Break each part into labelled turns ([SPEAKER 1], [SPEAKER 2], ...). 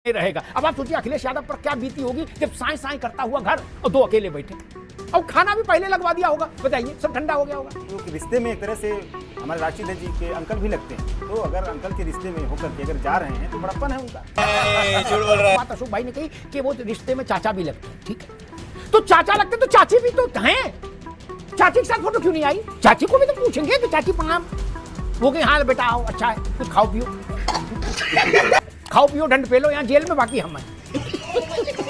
[SPEAKER 1] नहीं रहेगा। अब आप सोचिए अखिलेश यादव पर क्या बीती होगी जब साई साई करता हुआ घर और दो अकेले बैठे और खाना भी पहले लगवा दिया होगा। बताइए, सब ठंडा हो गया होगा।
[SPEAKER 2] तो रिश्ते में एक तरह से हमारे राष्ट्रीय अध्यक्ष जी के अंकल भी लगते हैं, तो अगर अंकल के रिश्ते में होकर के अगर जा रहे हैं तो बड़प्पन है उनका।
[SPEAKER 1] झूठ बोल रहा है। बात अशोक भाई ने कही कि वो रिश्ते में चाचा भी लगते हैं, ठीक है, तो चाचा लगते तो चाची भी तो हैं। चाची के साथ फोटो क्यों नहीं आई? चाची को भी तो पूछेंगे कि चाची प्रणाम। वो कहीं हाँ बेटा आओ, अच्छा है, कुछ खाओ पियो खाओ पियो, दंड पे लो, यहाँ जेल में बाकी हम हैं।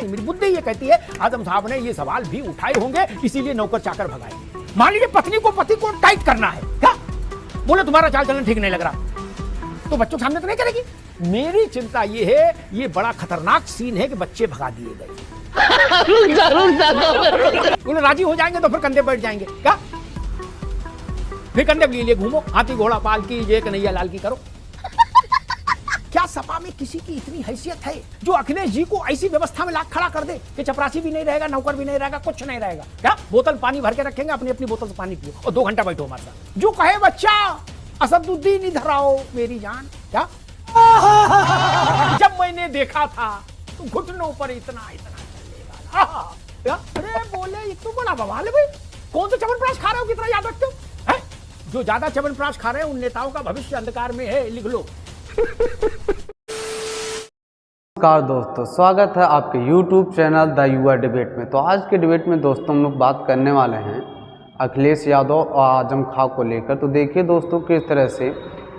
[SPEAKER 1] मेरी बुद्धि ये कहती है आजम साहब ने ये सवाल भी उठाए होंगे, इसीलिए नौकर चाकर भगाए। मान लीजिए पत्नी को पति को टाइट करना है, क्या बोले तुम्हारा चाल चलन ठीक नहीं लग रहा, तो बच्चों के सामने तो नहीं करेगी। मेरी चिंता ये है, ये बड़ा खतरनाक सीन है कि बच्चे भगा दिए गए। बोले राजी हो जाएंगे तो फिर कंधे बैठ जाएंगे, क्या फिर कंधे के लिए घूमो, हाथी घोड़ा पाल की जय कन्हैया लाल की करो। क्या सपा में किसी की इतनी हैसियत है जो अखिलेश जी को ऐसी व्यवस्था में लाख खड़ा कर दे कि चपरासी भी नहीं रहेगा, नौकर भी नहीं रहेगा, कुछ नहीं रहेगा? क्या बोतल पानी भर के रखेंगे, अपनी अपनी बोतल से पानी पियो और 2 घंटा बैठो हमारे साथ। जो कहे बच्चा असदुद्दीन इधर आओ मेरी जान, क्या जब मैंने देखा था तो घुटनों पर इतना इतना चलेगा। अरे बोले ये तो बड़ा बवाल है भाई, कौन सा च्यवनप्राश खा रहे हो, कितना याद रखते हो? जो ज्यादा च्यवनप्राश खा रहे हैं उन नेताओं का भविष्य अंधकार में है, लिख लो।
[SPEAKER 3] नमस्कार दोस्तों, स्वागत है आपके YouTube चैनल द युवा डिबेट में। तो आज के डिबेट में दोस्तों हम लोग बात करने वाले हैं अखिलेश यादव और आजम खां को लेकर। तो देखिए दोस्तों, किस तरह से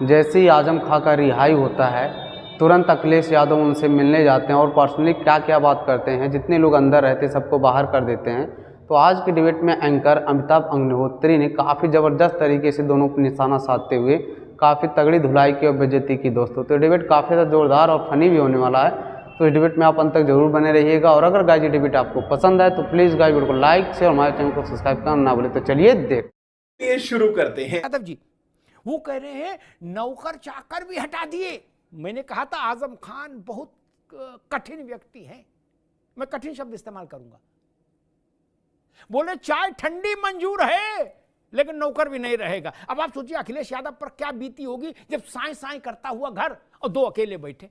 [SPEAKER 3] जैसे ही आजम खां का रिहाई होता है तुरंत अखिलेश यादव उनसे मिलने जाते हैं और पर्सनली क्या क्या बात करते हैं, जितने लोग अंदर रहते सबको बाहर कर देते हैं। तो आज के डिबेट में एंकर अमिताभ अग्निहोत्री ने काफ़ी ज़बरदस्त तरीके से दोनों को निशाना साधते हुए काफ़ी तगड़ी धुलाई की और बेइज्जती की दोस्तों। तो डिबेट काफ़ी ज़्यादा जोरदार और फनी भी होने वाला है, तो इस डिबेट में आप अंत तक जरूर बने रहिएगा। और अगर गाइस ये डिबेट आपको पसंद आए तो प्लीज़ गाइस वीडियो को लाइक से और हमारे चैनल को सब्सक्राइब करना ना भूलें। तो चलिए
[SPEAKER 4] ये शुरू करते हैं।
[SPEAKER 1] यादव जी वो कह रहे हैं नौकर चाकर भी हटा दिए। मैंने कहा था आजम खान बहुत कठिन व्यक्ति है, मैं कठिन शब्द इस्तेमाल करूंगा। बोले चाय ठंडी मंजूर है लेकिन नौकर भी नहीं रहेगा। अब आप सोचिए अखिलेश यादव पर क्या बीती होगी जब साई साई करता हुआ घर और 2 अकेले बैठे।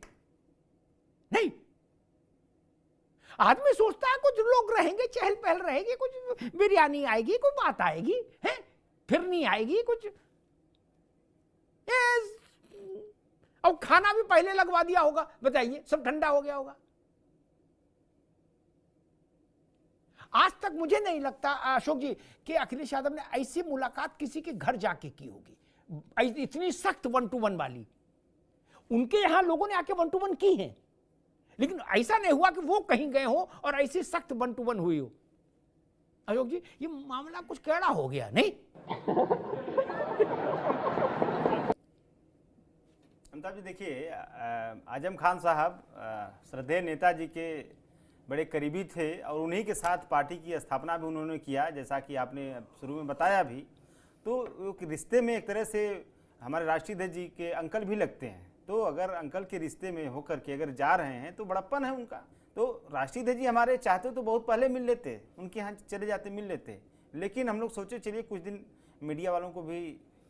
[SPEAKER 1] नहीं, आदमी सोचता है कुछ लोग रहेंगे, चहल पहल रहेगी, कुछ बिरयानी आएगी, कोई बात आएगी, है फिर नहीं आएगी कुछ। और खाना भी पहले लगवा दिया होगा। बताइए, सब ठंडा हो गया होगा। आज तक मुझे नहीं लगता अशोक जी कि अखिलेश यादव ने ऐसी मुलाकात किसी के घर जाके की होगी, इतनी सख्त 1 to 1 वाली। उनके यहां लोगों ने आके 1 to 1 की है, लेकिन ऐसा नहीं हुआ कि वो कहीं गए हो और ऐसी सख्त 1 to 1 हुई हो। अशोक जी ये मामला कुछ कैड़ा हो गया नहीं?
[SPEAKER 2] अमिताभ जी देखिए, आजम खान साहब श्रद्धेय नेताजी के बड़े करीबी थे और उन्हीं के साथ पार्टी की स्थापना भी उन्होंने किया, जैसा कि आपने शुरू में बताया भी। तो रिश्ते में एक तरह से हमारे राष्ट्रीय अध्यक्ष जी के अंकल भी लगते हैं, तो अगर अंकल के रिश्ते में होकर के अगर जा रहे हैं तो बड़प्पन है उनका। तो राष्ट्रीय अध्यक्ष जी हमारे चाहते तो बहुत पहले मिल लेते, उनके यहाँ चले जाते, मिल लेते, लेकिन हम लोग सोचे चलिए कुछ दिन मीडिया वालों को भी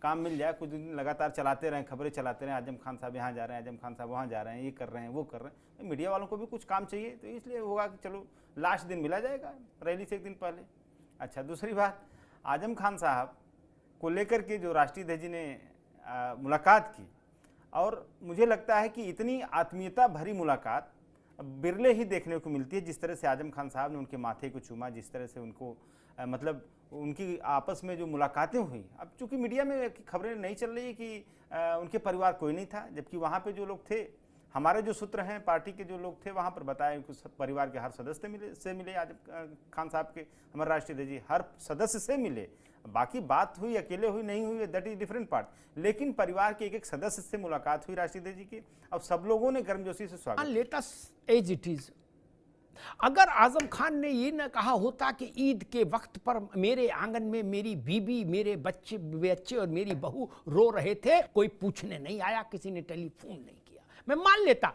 [SPEAKER 2] काम मिल जाए, कुछ दिन लगातार चलाते रहें, खबरें चलाते रहें, आजम खान साहब यहाँ जा रहे हैं, आजम खान साहब वहाँ जा रहे हैं, ये कर रहे हैं, वो कर रहे हैं, मीडिया वालों को भी कुछ काम चाहिए, तो इसलिए होगा कि चलो लास्ट दिन मिला जाएगा रैली से 1 दिन पहले। अच्छा, दूसरी बात, आजम खान साहब को लेकर के जो राष्ट्रीय अध्यक्ष जी ने मुलाकात की, और मुझे लगता है कि इतनी आत्मीयता भरी मुलाकात बिरले ही देखने को मिलती है। जिस तरह से आजम खान साहब ने उनके माथे को चूमा, जिस तरह से उनको मतलब उनकी आपस में जो मुलाकातें हुई। अब चूंकि मीडिया में खबरें नहीं चल रही है कि उनके परिवार कोई नहीं था, जबकि वहाँ पे जो लोग थे, हमारे जो सूत्र हैं पार्टी के जो लोग थे वहाँ पर बताया कि परिवार के हर सदस्य से मिले आजम खान साहब के, हमारे राष्ट्रीय अध्यक्ष जी हर सदस्य से मिले। बाकी बात हुई अकेले हुई नहीं हुई, दैट इज डिफरेंट पार्ट, लेकिन परिवार के एक सदस्य से मुलाकात हुई राष्ट्रीय अध्यक्ष जी की। अब सब लोगों ने गर्मजोशी से स्वागत।
[SPEAKER 1] Let us as it is. अगर आजम खान ने ये न कहा होता कि ईद के वक्त पर मेरे आंगन में मेरी बीबी, मेरे बच्चे और मेरी बहू रो रहे थे, कोई पूछने नहीं आया, किसी ने टेलीफोन नहीं किया, मैं मान लेता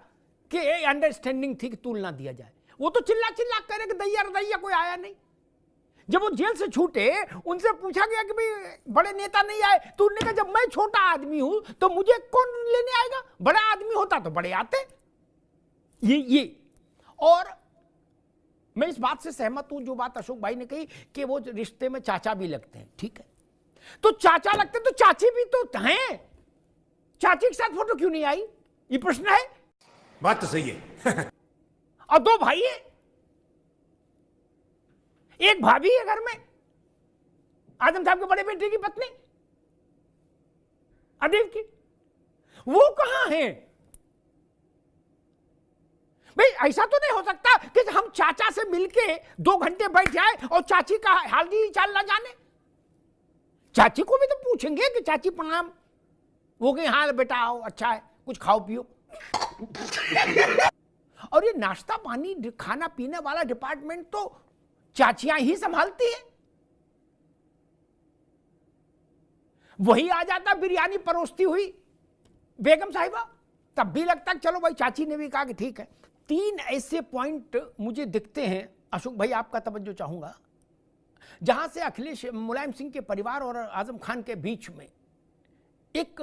[SPEAKER 1] कि ये अंडरस्टैंडिंग थी कि तूल ना दिया जाए। वो तो चिल्ला चिल्ला करे कि दैया कोई आया नहीं। जब वो जेल से छूटे उनसे पूछा गया कि भाई बड़े नेता नहीं आए, तो उन्होंने कहा जब मैं छोटा आदमी हूं तो मुझे कौन लेने आएगा, बड़ा आदमी होता तो बड़े आते। ये और मैं इस बात से सहमत हूं जो बात अशोक भाई ने कही कि वो रिश्ते में चाचा भी लगते हैं, ठीक है। तो चाचा लगते तो चाची भी तो हैं, चाची के साथ फोटो क्यों नहीं आई, ये प्रश्न है।
[SPEAKER 4] बात तो सही है।
[SPEAKER 1] और दो भाई है, एक भाभी है घर में, आजम साहब के बड़े बेटे की पत्नी अदीब की, वो कहां है भाई। ऐसा तो नहीं हो सकता कि हम चाचा से मिलके 2 घंटे बैठ जाए और चाची का हाल ही चाल ना जाने। चाची को भी तो पूछेंगे कि चाची प्रणाम, वो कहीं हाँ बेटा आओ, अच्छा है, कुछ खाओ पियो। और ये नाश्ता पानी खाना पीने वाला डिपार्टमेंट तो चाचियां ही संभालती हैं। वही आ जाता बिरयानी परोसती हुई बेगम साहिबा, तब भी लगता चलो भाई चाची ने भी कहा कि ठीक है। 3 ऐसे पॉइंट मुझे दिखते हैं अशोक भाई, आपका तवज्जो चाहूंगा, जहां से अखिलेश मुलायम सिंह के परिवार और आजम खान के बीच में एक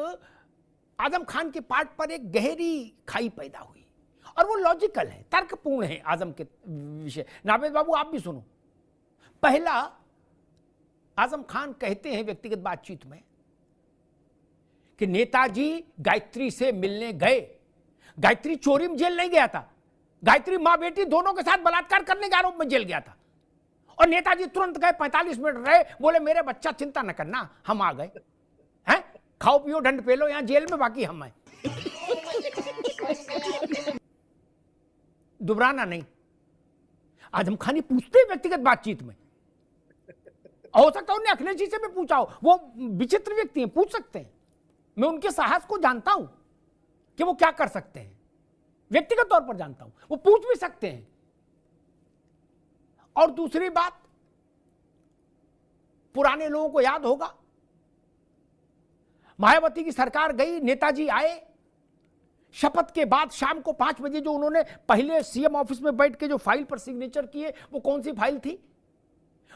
[SPEAKER 1] आजम खान के पार्ट पर एक गहरी खाई पैदा हुई, और वो लॉजिकल है, तर्कपूर्ण है आजम के विषय। नावेद बाबू आप भी सुनो। पहला, आजम खान कहते हैं व्यक्तिगत बातचीत में कि नेताजी गायत्री से मिलने गए। गायत्री चोरी में जेल नहीं गया था, गायत्री मां बेटी दोनों के साथ बलात्कार करने के आरोप में जेल गया था, और नेताजी तुरंत गए, 45 मिनट रहे, बोले मेरे बच्चा चिंता न करना, हम आ गए हैं, खाओ पियो दंड पे लो यहां जेल में, बाकी हम हैं। दुबराना नहीं। आजम खान पूछते हैं व्यक्तिगत बातचीत में, हो सकता है उन्हें अखिलेश जी से भी पूछा हो, वो विचित्र व्यक्ति हैं, पूछ सकते हैं। मैं उनके साहस को जानता हूं कि वो क्या कर सकते हैं, व्यक्तिगत तौर पर जानता हूं, वो पूछ भी सकते हैं। और दूसरी बात, पुराने लोगों को याद होगा, मायावती की सरकार गई, नेताजी आए, शपथ के बाद शाम को 5 बजे जो उन्होंने पहले सीएम ऑफिस में बैठ के जो फाइल पर सिग्नेचर किए, वो कौन सी फाइल थी?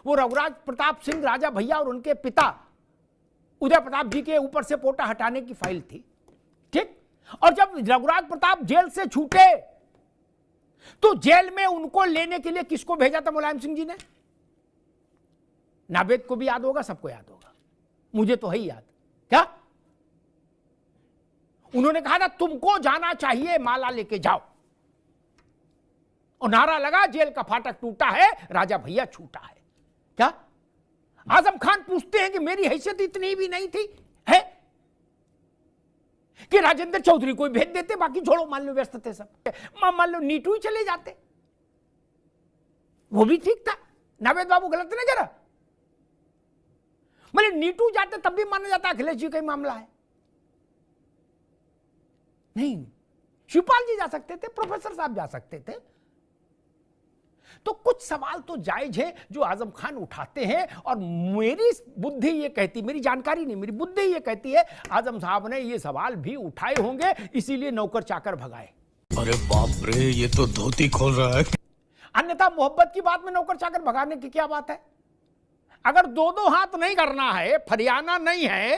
[SPEAKER 1] वो रघुराज प्रताप सिंह राजा भैया और उनके पिता उदय प्रताप जी के ऊपर से पोटा हटाने की फाइल थी, ठीक। और जब रघुराज प्रताप जेल से छूटे तो जेल में उनको लेने के लिए किसको भेजा था मुलायम सिंह जी ने? नावेद को भी याद होगा, सबको याद होगा, मुझे तो है याद। क्या उन्होंने कहा था, तुमको जाना चाहिए, माला लेके जाओ, और नारा लगा, जेल का फाटक टूटा है, राजा भैया छूटा है। क्या आजम खान पूछते हैं कि मेरी हैसियत इतनी भी नहीं थी है कि राजेंद्र चौधरी को भेज देते, बाकी छोड़ो, मान लो व्यस्त थे सब, मान लो नीटू ही चले जाते, वो भी ठीक था। नावेद बाबू गलत नहीं कह रहा, मतलब नीटू जाते तब भी माना जाता अखिलेश जी का ही मामला है। नहीं, शिवपाल जी जा सकते थे, प्रोफेसर साहब जा सकते थे। तो कुछ सवाल तो जायज है जो आजम खान उठाते हैं, और मेरी बुद्धि ये कहती, मेरी जानकारी नहीं, मेरी बुद्धि ये कहती है आजम साहब ने ये सवाल भी उठाए होंगे, इसीलिए नौकर चाकर भगाए।
[SPEAKER 5] अरे बाप रे, ये तो धोती खोल रहा है।
[SPEAKER 1] अन्यथा मोहब्बत की बात में नौकर चाकर भगाने की क्या बात है? अगर 2-2 हाथ नहीं करना है, फरियाना नहीं है,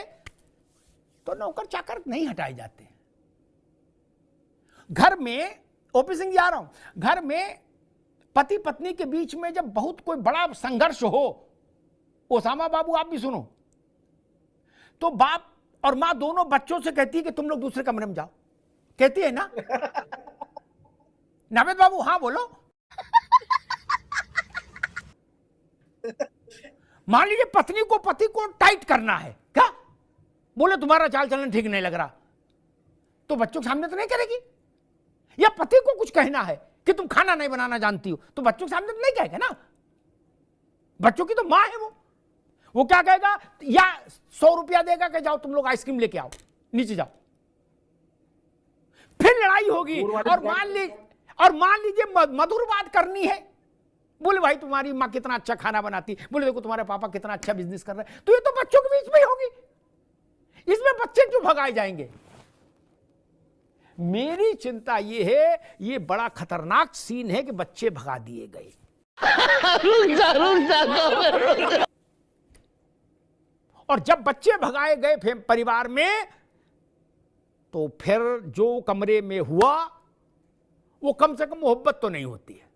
[SPEAKER 1] तो नौकर चाकर नहीं हटाए जाते। घर में, ओपी सिंह जा रहा हूं, घर में पति पत्नी के बीच में जब बहुत कोई बड़ा संघर्ष हो, ओसामा बाबू आप भी सुनो, तो बाप और मां दोनों बच्चों से कहती है कि तुम लोग दूसरे कमरे में जाओ, कहती है ना? नावेद बाबू हां बोलो। मान लीजिए पत्नी को पति को टाइट करना है, क्या बोले तुम्हारा चाल चलन ठीक नहीं लग रहा, तो बच्चों के सामने तो नहीं करेगी। या पति को कुछ कहना है कि तुम खाना नहीं बनाना जानती हो, तो बच्चों के सामने तो नहीं कहेगा ना, बच्चों की तो मां है वो क्या कहेगा? या 100 रुपया देगा कि जाओ तुम लोग आइसक्रीम लेके आओ, नीचे जाओ, फिर लड़ाई होगी। और मान लीजिए मधुर बात करनी है, बोले भाई तुम्हारी मां कितना अच्छा खाना बनाती, बोले देखो तुम्हारे पापा कितना अच्छा बिजनेस कर रहे हैं, तो ये तो बच्चों के बीच में ही होगी, इसमें बच्चे क्यों भगाए जाएंगे? मेरी चिंता ये है, ये बड़ा खतरनाक सीन है कि बच्चे भगा दिए गए। और जब बच्चे भगाए गए परिवार में, तो फिर जो कमरे में हुआ वो कम से कम मोहब्बत तो नहीं होती है,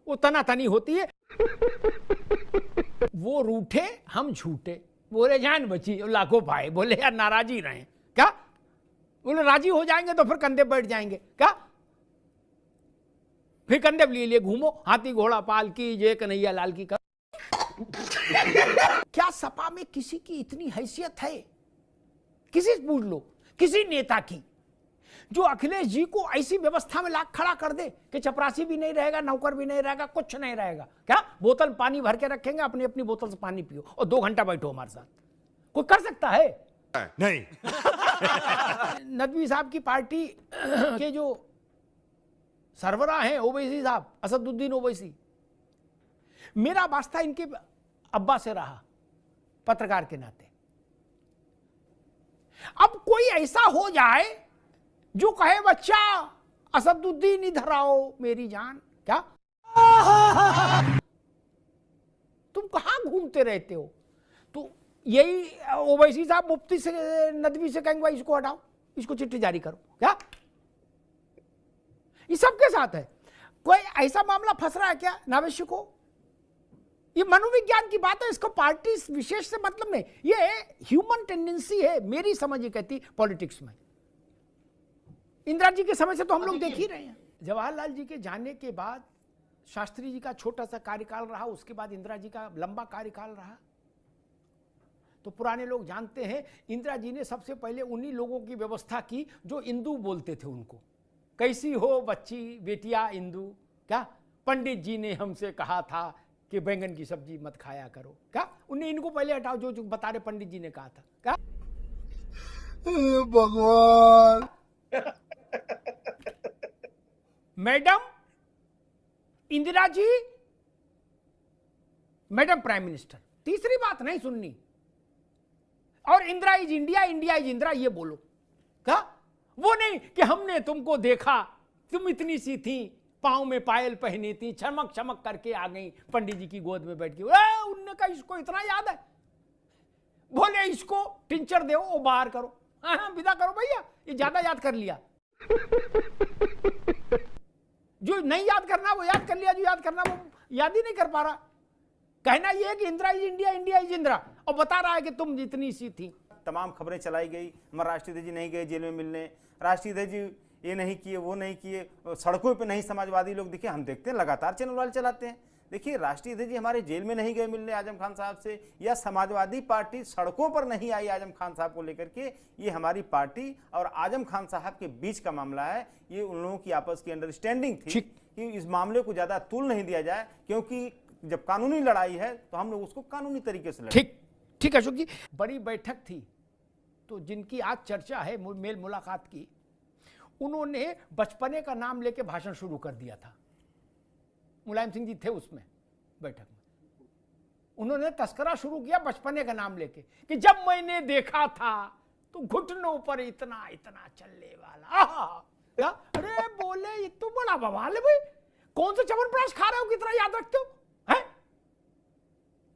[SPEAKER 1] वो तनातनी होती है। वो रूठे हम झूठे, बोले जान बची लाखों भाई, बोले यार नाराजी रहे क्या, बोले राजी हो जाएंगे तो फिर कंधे बैठ जाएंगे क्या, फिर कंधे लिए लिए घूमो, हाथी घोड़ा पालकी जय कन्हैया लाल की। क्या सपा में किसी की इतनी हैसियत है, किसी से पूछ लो, किसी नेता की, जो अखिलेश जी को ऐसी व्यवस्था में लाख खड़ा कर दे कि चपरासी भी नहीं रहेगा, नौकर भी नहीं रहेगा, कुछ नहीं रहेगा, क्या बोतल पानी भर के रखेंगे, अपनी अपनी बोतल से पानी पियो और 2 घंटा बैठो हमारे साथ, कोई कर सकता है?
[SPEAKER 4] नहीं।
[SPEAKER 1] नदवी साहब की पार्टी के जो सरबराह हैं ओवैसी साहब, असदुद्दीन ओवैसी, मेरा वास्ता इनके अब्बा से रहा पत्रकार के नाते। अब कोई ऐसा हो जाए जो कहे बच्चा असदुद्दीन इधर आओ मेरी जान, क्या तुम कहां घूमते रहते हो? तो यही ओवैसी साहब मुफ्ती से नदवी से कहेंगे भाई इसको हटाओ, इसको चिट्ठी जारी करो, क्या ये सबके साथ है? कोई ऐसा मामला फंस रहा है क्या नावेशी को? ये मनोविज्ञान की बात है, इसको पार्टी विशेष से मतलब नहीं, ये ह्यूमन टेंडेंसी है मेरी समझ ये कहती पॉलिटिक्स में। इंदिरा जी के समय से तो हम लोग देख ही रहे हैं। जवाहरलाल जी के जाने के बाद शास्त्री जी का छोटा सा कार्यकाल रहा, उसके बाद इंदिरा जी का लंबा कार्यकाल रहा। तो पुराने लोग जानते हैं इंदिरा जी ने सबसे पहले उन्हीं लोगों की व्यवस्था की जो इंदू बोलते थे उनको, कैसी हो बच्ची बेटिया इंदू, क्या पंडित जी ने हमसे कहा था कि बैंगन की सब्जी मत खाया करो, क्या उन्हें इनको पहले हटाओ जो बता रहे पंडित जी ने कहा था, क्या
[SPEAKER 6] भगवान।
[SPEAKER 1] Madam Indira ji, madam prime minister, तीसरी बात नहीं सुननी। और Indira is India, India is Indira, ये बोलो, क्या वो नहीं कि हमने तुमको देखा, तुम इतनी सी थी, पांव में पायल पहनी थी, चमक चमक करके आ गई पंडित जी की गोद में बैठ के। उनने कहा इसको इतना याद है, बोले इसको टिंचर दो वो बाहर करो, हाँ विदा करो भैया, ये ज्यादा याद कर लिया। जो नहीं याद करना वो याद कर लिया, जो याद करना वो याद ही नहीं कर पा रहा। कहना ये है कि Indira is India, India is Indira, और बता रहा है कि तुम जितनी सी थी।
[SPEAKER 2] तमाम खबरें चलाई गई, हमारे राष्ट्रीय अध्यक्ष जी नहीं गए जेल में मिलने, राष्ट्रीय अध्यक्ष जी ये नहीं किए वो नहीं किए, सड़कों पे नहीं समाजवादी लोग, देखिए हम देखते हैं लगातार चैनल वाले चलाते हैं, देखिए राष्ट्रीय अध्यक्ष जी हमारे जेल में नहीं गए मिलने आजम खान साहब से, या समाजवादी पार्टी सड़कों पर नहीं आई आजम खान साहब को लेकर के। ये हमारी पार्टी और आजम खान साहब के बीच का मामला है, ये उन लोगों की आपस की अंडरस्टैंडिंग थी कि इस मामले को ज्यादा तूल नहीं दिया जाए, क्योंकि जब कानूनी लड़ाई है तो हम लोग उसको कानूनी तरीके से लड़ें।
[SPEAKER 1] ठीक अशोक जी, बड़ी बैठक थी तो जिनकी आज चर्चा है मेल मुलाकात की, उन्होंने बचपने का नाम लेके भाषण शुरू कर दिया था। मुलायम सिंह जी थे उसमें बैठक में, उन्होंने तस्करा शुरू किया बचपने का नाम लेके कि जब मैंने देखा था तो घुटनों पर इतना इतना चलने वाला। अरे बोले ये तो बड़ा बवाल है भाई, कौन सा च्यवनप्राश खा रहे हो कितना याद रखते हो, है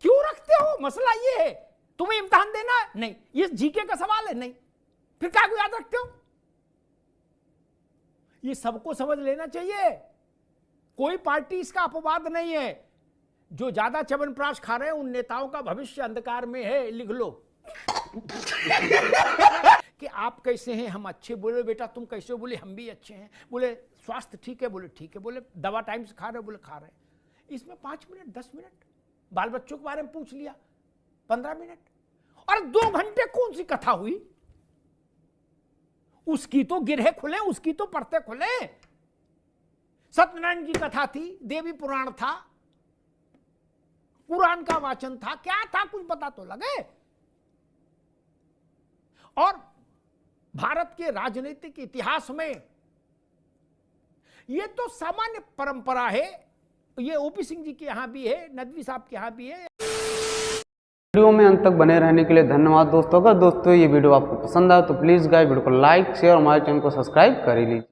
[SPEAKER 1] क्यों रखते हो? मसला ये है तुम्हें इम्तिहान देना है, नहीं ये जीके का सवाल है, नहीं फिर क्या को याद रखते हो? ये सबको समझ लेना चाहिए, कोई पार्टी इसका अपवाद नहीं है। जो ज्यादा च्यवनप्राश खा रहे हैं उन नेताओं का भविष्य अंधकार में है, लिख लो। कि आप कैसे हैं, हम अच्छे, बोले बेटा तुम कैसे हो, बोले हम भी अच्छे हैं, बोले स्वास्थ्य ठीक है, बोले ठीक है, बोले दवा टाइम से खा रहे हो, बोले खा रहे हैं। इसमें 5 मिनट 10 मिनट बाल बच्चों के बारे में पूछ लिया, 15 मिनट, और 2 घंटे कौन सी कथा हुई? उसकी तो गिरहे खुले, उसकी तो पर्दे खुले। सत्यनारायण की कथा थी, देवी पुराण था, पुराण का वाचन था, क्या था कुछ पता तो लगे। और भारत के राजनीतिक इतिहास में यह तो सामान्य परंपरा है, ये ओपी सिंह जी के यहां भी है, नदवी साहब के यहां भी है।
[SPEAKER 3] वीडियो में अंत तक बने रहने के लिए धन्यवाद दोस्तों। अगर दोस्तों ये वीडियो आपको पसंद आए तो प्लीज़ गाइस वीडियो को लाइक शेयर और हमारे चैनल को सब्सक्राइब कर ही लीजिए।